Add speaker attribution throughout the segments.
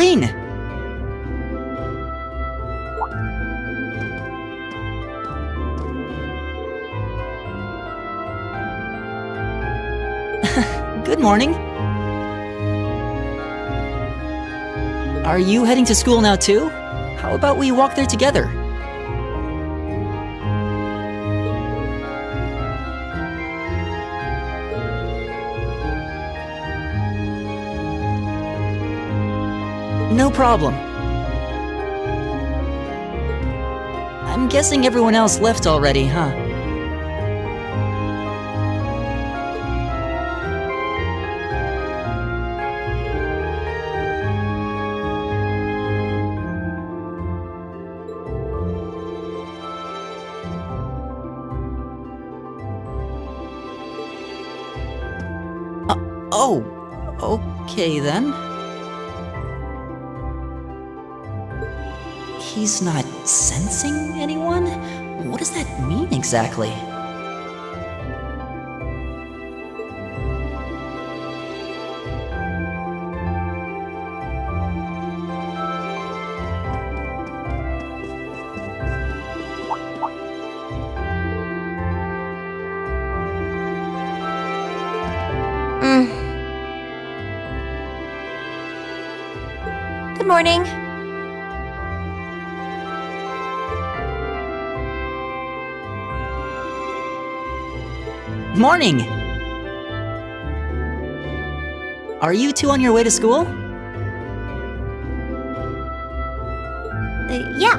Speaker 1: Green! Good morning. Are you heading to school now too? How about we walk there together? No problem. I'm guessing everyone else left already, huh? Oh, okay then. He's not sensing anyone? What does that mean exactly?
Speaker 2: Good morning.
Speaker 1: Morning! Are you two on your way to school?
Speaker 2: Yeah.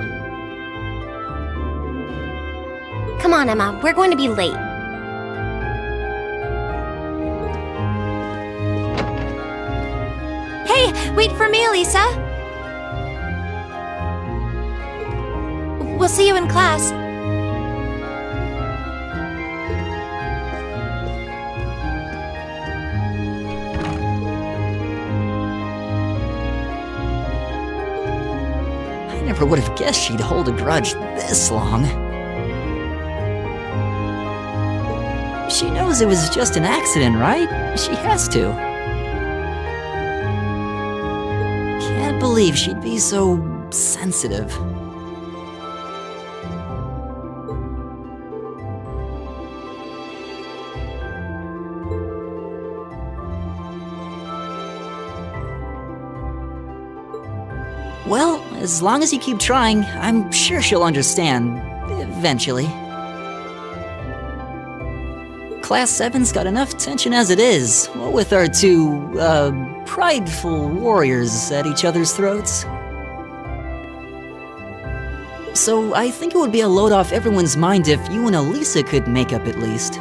Speaker 2: Come on, Emma. We're going to be late. Hey, wait for me, Lisa. We'll see you in class.
Speaker 1: I never would have guessed she'd hold a grudge this long. She knows it was just an accident, right? She has to. Can't believe she'd be so sensitive. Well, as long as you keep trying, I'm sure she'll understand. Eventually. Class 7's got enough tension as it is, what with our two, prideful warriors at each other's throats. So I think it would be a load off everyone's mind if you and Elisa could make up at least.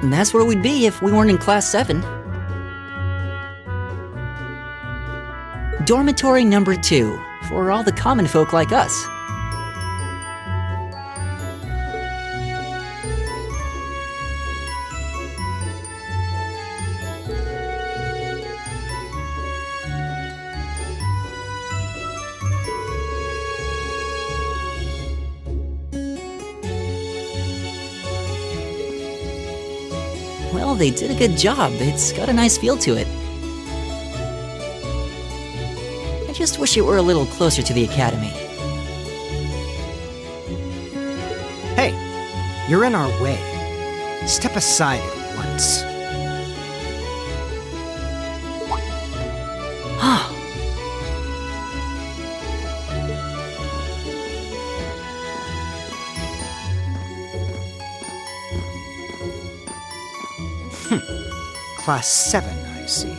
Speaker 1: And that's where we'd be if we weren't in Class 7. Dormitory number 2, for all the common folk like us. Well, they did a good job. It's got a nice feel to it. I just wish it were a little closer to the academy.
Speaker 3: Hey, you're in our way. Step aside at once. Class 7, I see.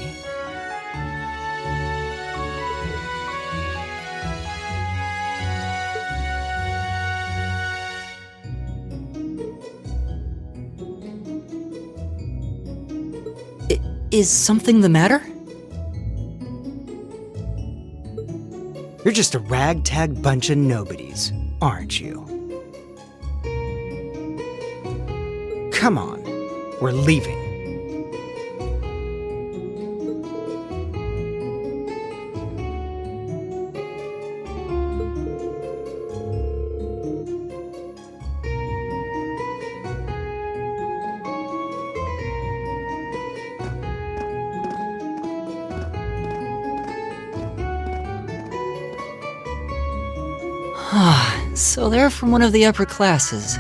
Speaker 1: Is something the matter?
Speaker 3: You're just a ragtag bunch of nobodies, aren't you? Come on, we're leaving.
Speaker 1: So they're from one of the upper classes.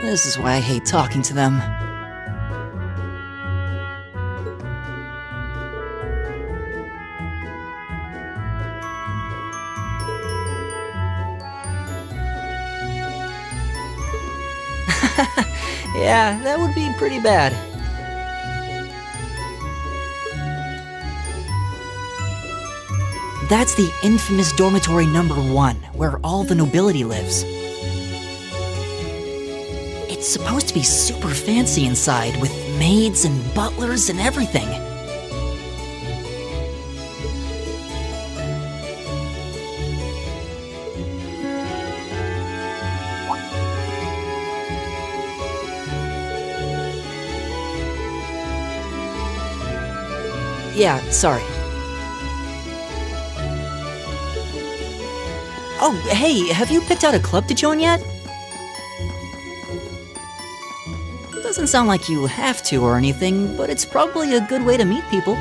Speaker 1: This is why I hate talking to them. Yeah, that would be pretty bad. That's the infamous dormitory number 1, where all the nobility lives. It's supposed to be super fancy inside, with maids and butlers and everything. Yeah, sorry. Oh, hey, have you picked out a club to join yet? Doesn't sound like you have to or anything, but it's probably a good way to meet people.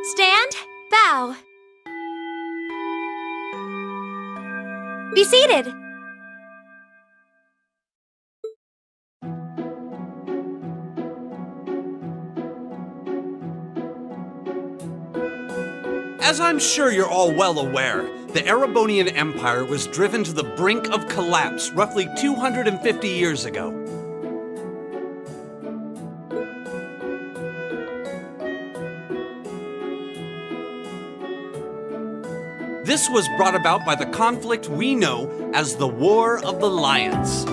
Speaker 2: Stand, bow. Be seated.
Speaker 4: As I'm sure you're all well aware, the Erebonian Empire was driven to the brink of collapse roughly 250 years ago. This was brought about by the conflict we know as the War of the Lions.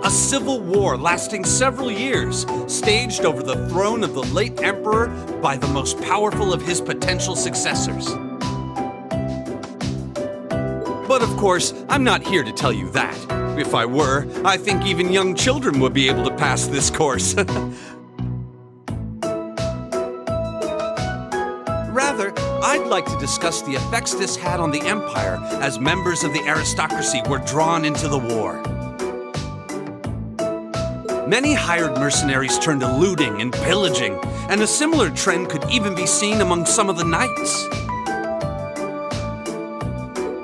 Speaker 4: A civil war lasting several years, staged over the throne of the late emperor by the most powerful of his potential successors. But of course, I'm not here to tell you that. If I were, I think even young children would be able to pass this course. Rather, I'd like to discuss the effects this had on the Empire as members of the aristocracy were drawn into the war. Many hired mercenaries turned to looting and pillaging, and a similar trend could even be seen among some of the knights.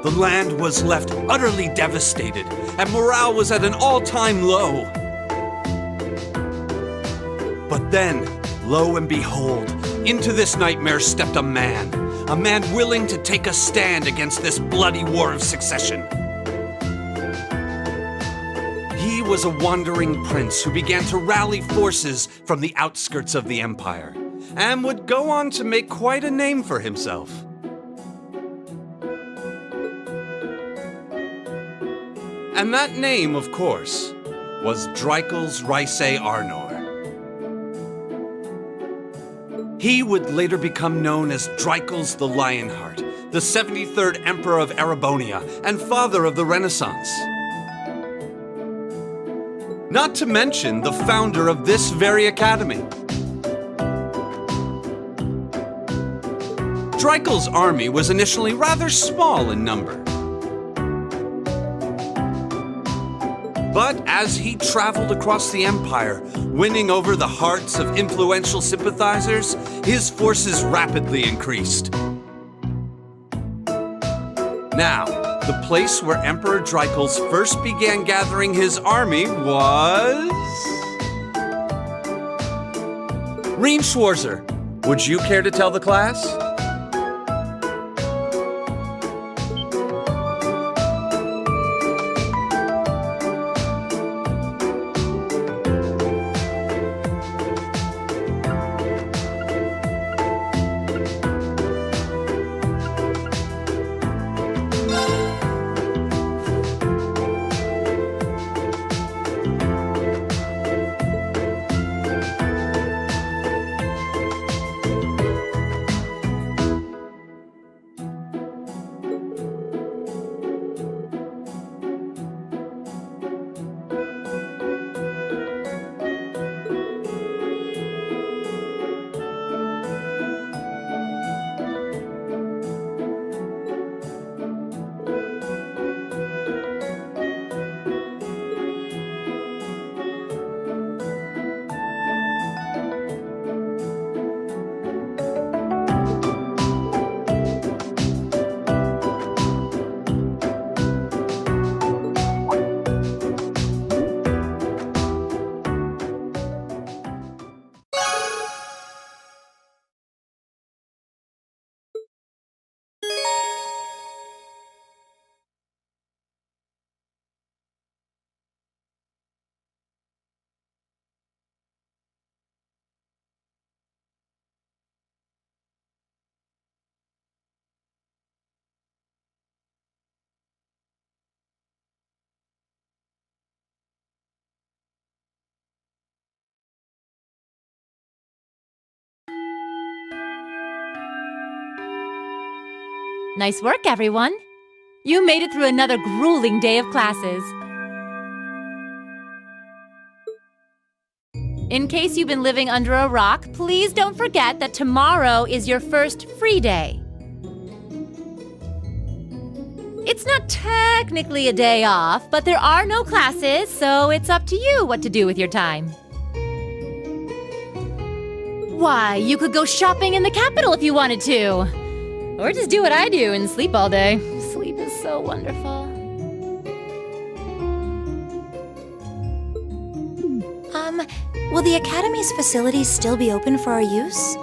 Speaker 4: The land was left utterly devastated, and morale was at an all-time low. But then, lo and behold, into this nightmare stepped a man willing to take a stand against this bloody war of succession. He was a wandering prince who began to rally forces from the outskirts of the empire, and would go on to make quite a name for himself. And that name, of course, was Dreikels Rhysei Arnor. He would later become known as Dreikels the Lionheart, the 73rd Emperor of Erebonia, and father of the Renaissance. Not to mention the founder of this very academy. Dreikels' army was initially rather small in number. But as he traveled across the empire, winning over the hearts of influential sympathizers, his forces rapidly increased. Now, the place where Emperor Dreikels first began gathering his army was... Rien Schwarzer, would you care to tell the class?
Speaker 5: Nice work, everyone. You made it through another grueling day of classes. In case you've been living under a rock, please don't forget that tomorrow is your first free day. It's not technically a day off, but there are no classes, so it's up to you what to do with your time. Why, you could go shopping in the capital if you wanted to. Or just do what I do and sleep all day. Sleep is so wonderful.
Speaker 2: Will the Academy's facilities still be open for our use?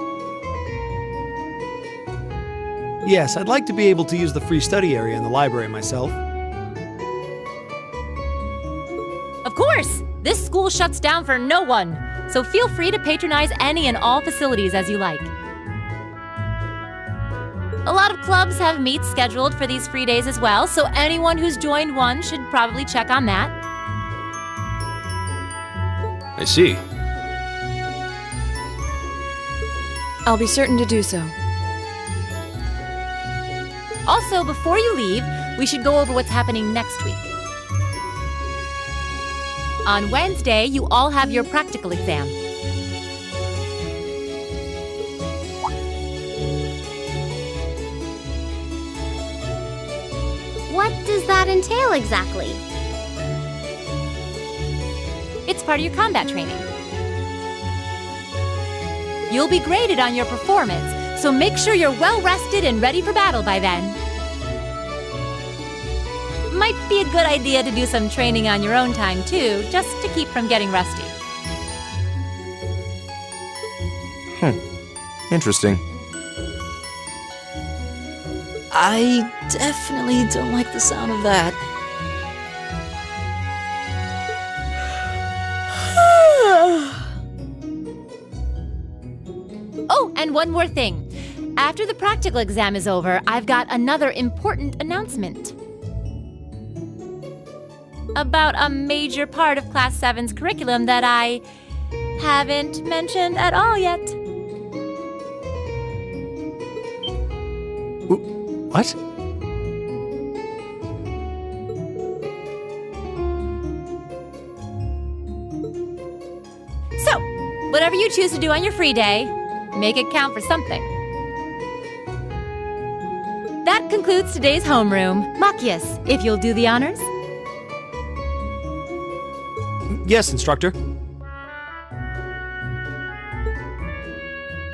Speaker 6: Yes, I'd like to be able to use the free study area in the library myself.
Speaker 5: Of course! This school shuts down for no one, so feel free to patronize any and all facilities as you like. A lot of clubs have meets scheduled for these free days as well, so anyone who's joined one should probably check on that.
Speaker 6: I see.
Speaker 7: I'll be certain to do so.
Speaker 5: Also, before you leave, we should go over what's happening next week. On Wednesday, you all have your practical exam.
Speaker 2: What does that entail exactly?
Speaker 5: It's part of your combat training. You'll be graded on your performance, so make sure you're well rested and ready for battle by then. might be a good idea to do some training on your own time, too, just to keep from getting rusty.
Speaker 8: Interesting.
Speaker 1: I definitely don't like the sound of that.
Speaker 5: Oh, and one more thing. After the practical exam is over, I've got another important announcement. About a major part of Class 7's curriculum that I haven't mentioned at all yet.
Speaker 6: What?
Speaker 5: So, whatever you choose to do on your free day, make it count for something. That concludes today's homeroom. Machias, if you'll do the honors.
Speaker 6: Yes, instructor.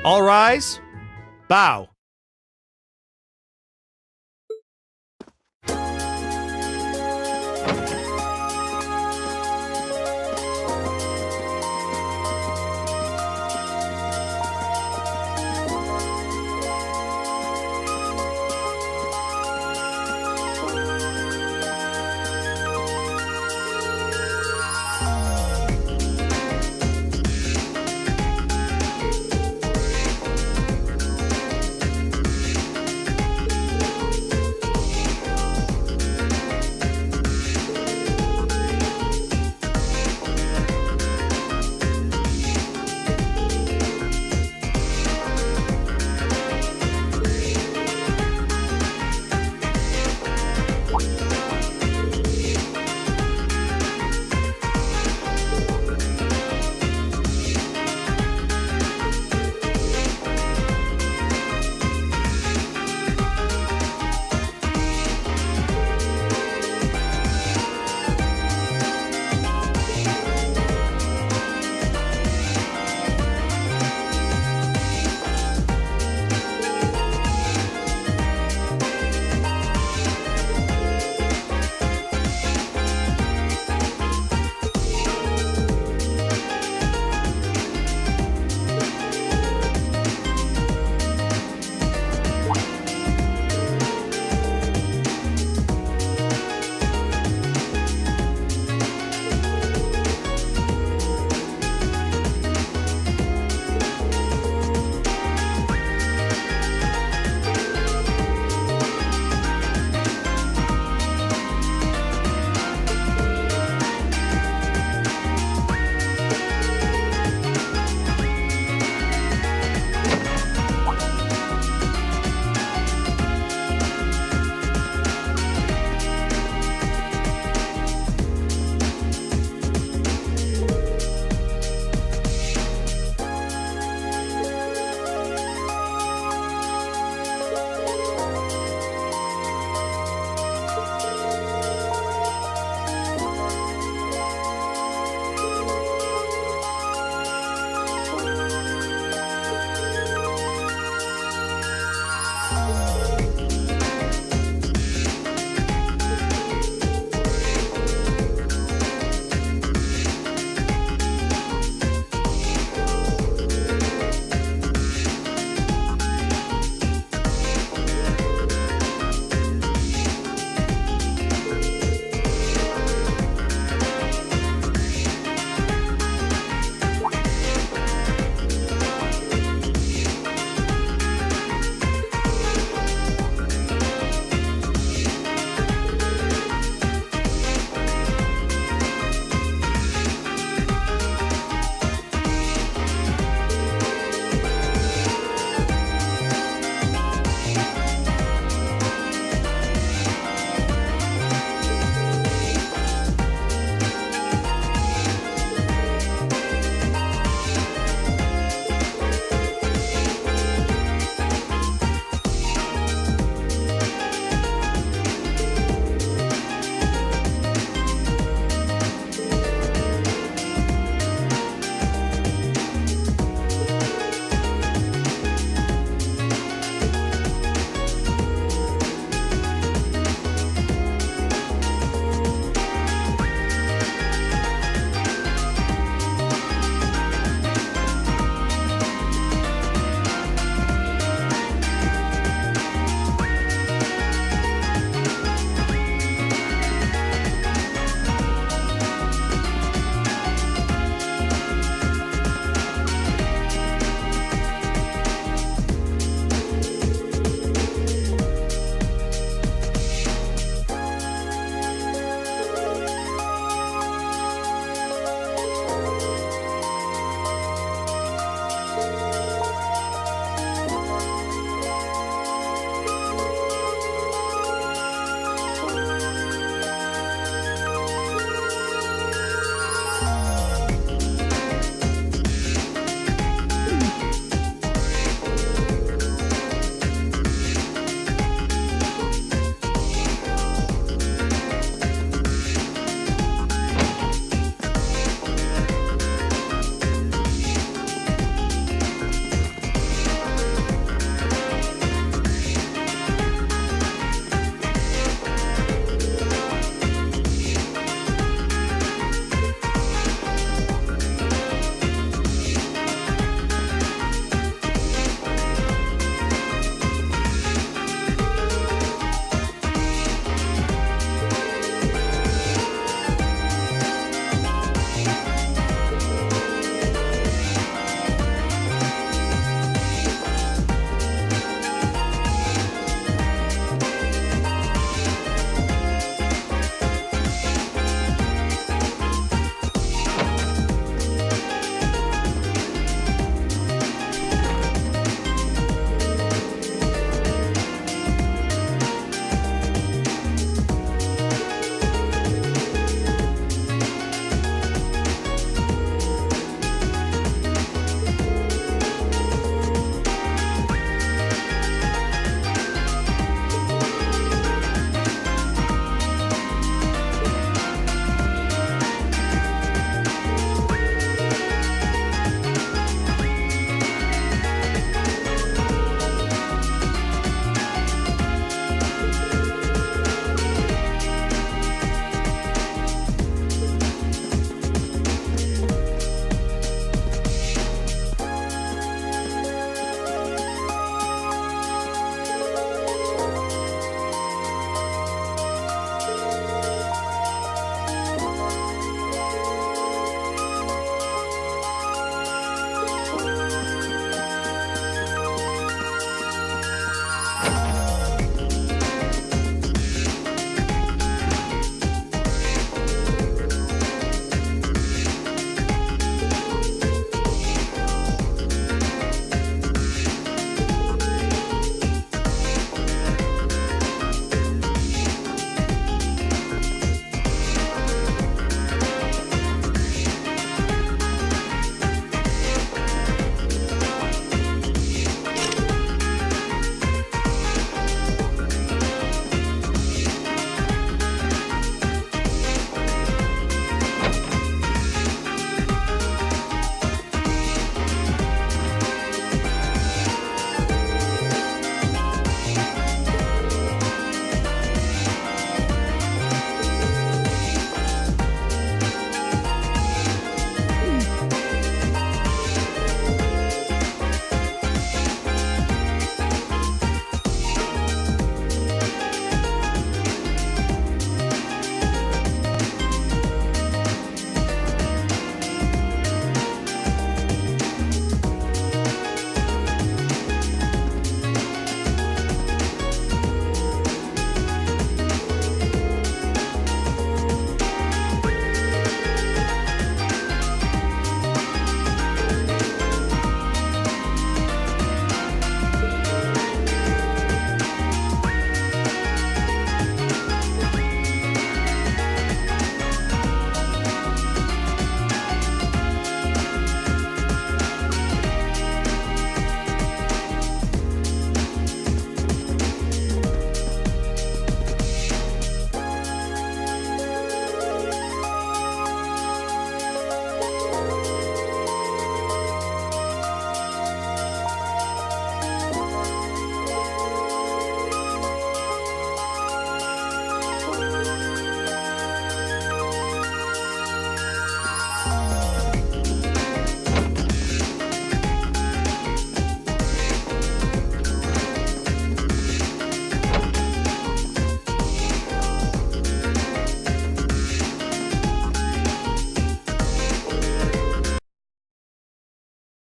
Speaker 6: All rise. Bow.